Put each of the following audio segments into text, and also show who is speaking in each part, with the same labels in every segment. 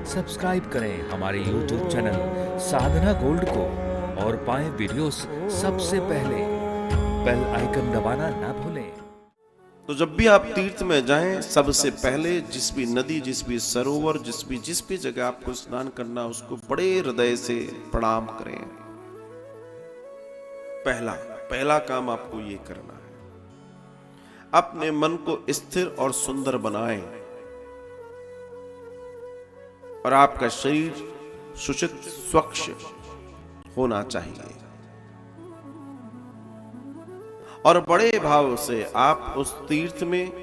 Speaker 1: Subscribe करें हमारे YouTube channel साधना gold को और पाएं वीडियोस सबसे पहले। बेल आइकन दबाना ना भूलें।
Speaker 2: तो जब भी आप तीर्थ में जाएं, सबसे पहले जिस भी नदी, जिस भी सरोवर, जिस भी जगह आपको स्नान करना, उसको बड़े हृदय से प्रणाम करें। पहला काम आपको ये करना है, अपने मन को स्थिर और सुंदर बनाएं और आपका शरीर सुचित स्वच्छ होना चाहिए और बड़े भाव से आप उस तीर्थ में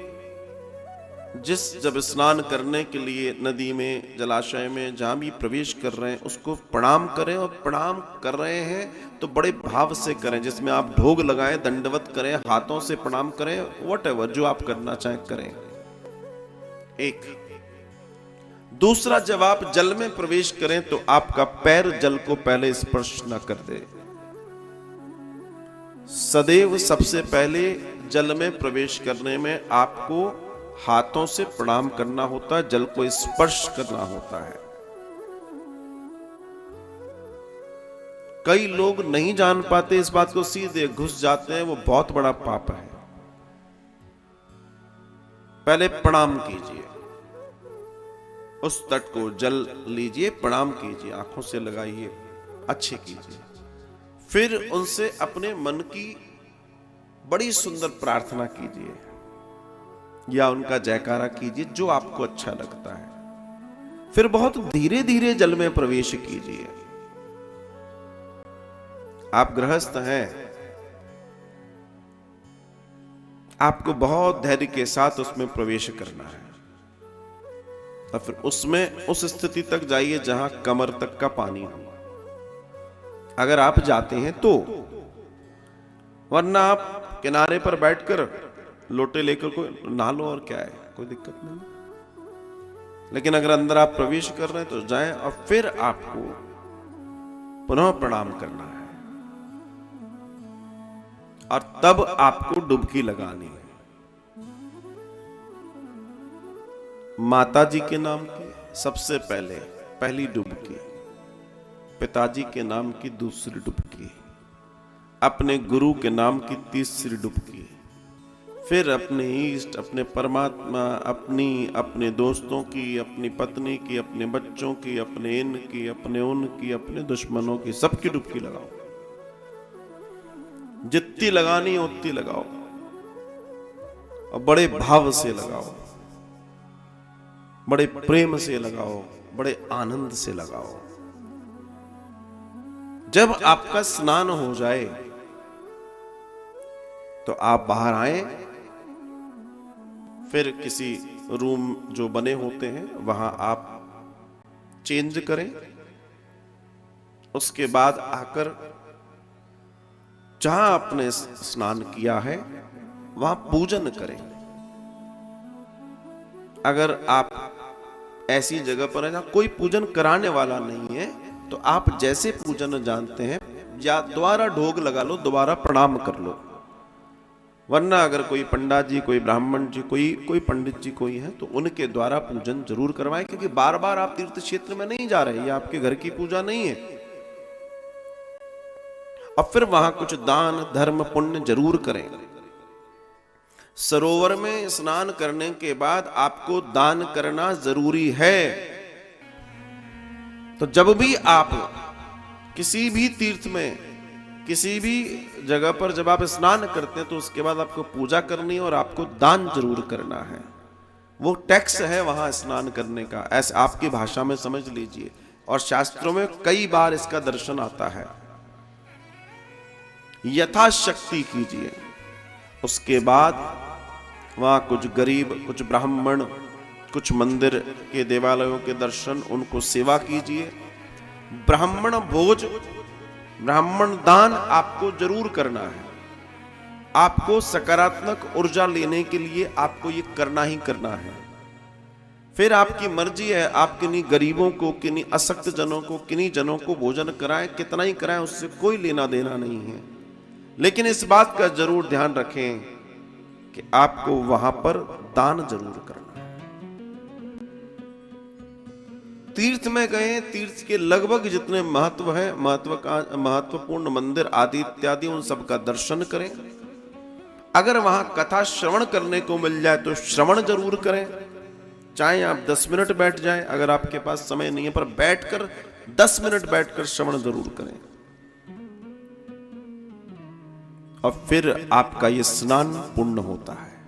Speaker 2: जब स्नान करने के लिए नदी में, जलाशय में, जहां भी प्रवेश कर रहे हैं उसको प्रणाम करें। और प्रणाम कर रहे हैं तो बड़े भाव से करें, जिसमें आप ढोग लगाएं, दंडवत करें, हाथों से प्रणाम करें, व्हाटएवर जो आप करना चाहें करें। एक दूसरा, जब आप जल में प्रवेश करें तो आपका पैर जल को पहले स्पर्श न कर दे। सदैव सबसे पहले जल में प्रवेश करने में आपको हाथों से प्रणाम करना होता है, जल को स्पर्श करना होता है। कई लोग नहीं जान पाते इस बात को, सीधे घुस जाते हैं, वो बहुत बड़ा पाप है। पहले प्रणाम कीजिए, उस तट को जल लीजिए, प्रणाम कीजिए, आंखों से लगाइए, अच्छे कीजिए। फिर उनसे अपने मन की बड़ी सुंदर प्रार्थना कीजिए या उनका जयकारा कीजिए, जो आपको अच्छा लगता है। फिर बहुत धीरे धीरे जल में प्रवेश कीजिए। आप गृहस्थ हैं, आपको बहुत धैर्य के साथ उसमें प्रवेश करना है और फिर उसमें उस स्थिति तक जाइए जहां कमर तक का पानी हो, अगर आप जाते हैं तो। वरना आप किनारे पर बैठकर लोटे लेकर कोई नहा लो, और क्या है, कोई दिक्कत नहीं। लेकिन अगर अंदर आप प्रवेश कर रहे हैं तो जाएं और फिर आपको पुनः प्रणाम करना है और तब आपको डुबकी लगानी है। माताजी के नाम की सबसे पहली डुबकी, पिताजी के नाम की दूसरी डुबकी, अपने गुरु के नाम की तीसरी डुबकी, फिर अपने इष्ट, अपने परमात्मा, अपने दोस्तों की, अपनी पत्नी की, अपने बच्चों की, अपने इन की, अपने उन की, अपने दुश्मनों की, सबकी डुबकी लगाओ। जितनी लगानी उतनी लगाओ और बड़े भाव से लगाओ, बड़े प्रेम से लगाओ, बड़े आनंद से लगाओ। जब आपका स्नान हो जाए तो आप बाहर आए, फिर किसी रूम जो बने होते हैं वहां आप चेंज करें। उसके बाद आकर जहां आपने स्नान किया है वहां पूजन करें। अगर आप ऐसी जगह पर हैं जहां कोई पूजन कराने वाला नहीं है तो आप जैसे पूजन जानते हैं या दोबारा ढोग लगा लो, दोबारा प्रणाम कर लो। वरना अगर कोई पंडा जी, कोई ब्राह्मण जी, कोई पंडित जी कोई है तो उनके द्वारा पूजन जरूर करवाएं, क्योंकि बार बार आप तीर्थ क्षेत्र में नहीं जा रहे, ये आपके घर की पूजा नहीं है। और फिर वहां कुछ दान धर्म पुण्य जरूर करें। सरोवर में स्नान करने के बाद आपको दान करना जरूरी है। तो जब भी आप किसी भी तीर्थ में, किसी भी जगह पर जब आप स्नान करते हैं तो उसके बाद आपको पूजा करनी है और आपको दान जरूर करना है। वो टैक्स है वहां स्नान करने का, ऐसे आपकी भाषा में समझ लीजिए। और शास्त्रों में कई बार इसका दर्शन आता है। यथाशक्ति कीजिए। उसके बाद वहां कुछ गरीब, कुछ ब्राह्मण, कुछ मंदिर के देवालयों के दर्शन, उनको सेवा कीजिए। ब्राह्मण भोज, ब्राह्मण दान आपको जरूर करना है। आपको सकारात्मक ऊर्जा लेने के लिए आपको ये करना ही करना है। फिर आपकी मर्जी है, आप किन्हीं गरीबों को, किन्हीं अशक्त जनों को, किन्हीं जनों को भोजन कराएं, कितना ही कराएं, उससे कोई लेना देना नहीं है। लेकिन इस बात का जरूर ध्यान रखें कि आपको वहां पर दान जरूर करना है। तीर्थ में गए, तीर्थ के लगभग जितने महत्व है, महत्वपूर्ण मंदिर आदि इत्यादि, उन सब का दर्शन करें। अगर वहां कथा श्रवण करने को मिल जाए तो श्रवण जरूर करें, चाहे आप 10 मिनट बैठ जाएं, अगर आपके पास समय नहीं है, पर बैठकर 10 मिनट बैठकर श्रवण जरूर करें। और फिर आपका ये स्नान पुण्य होता है।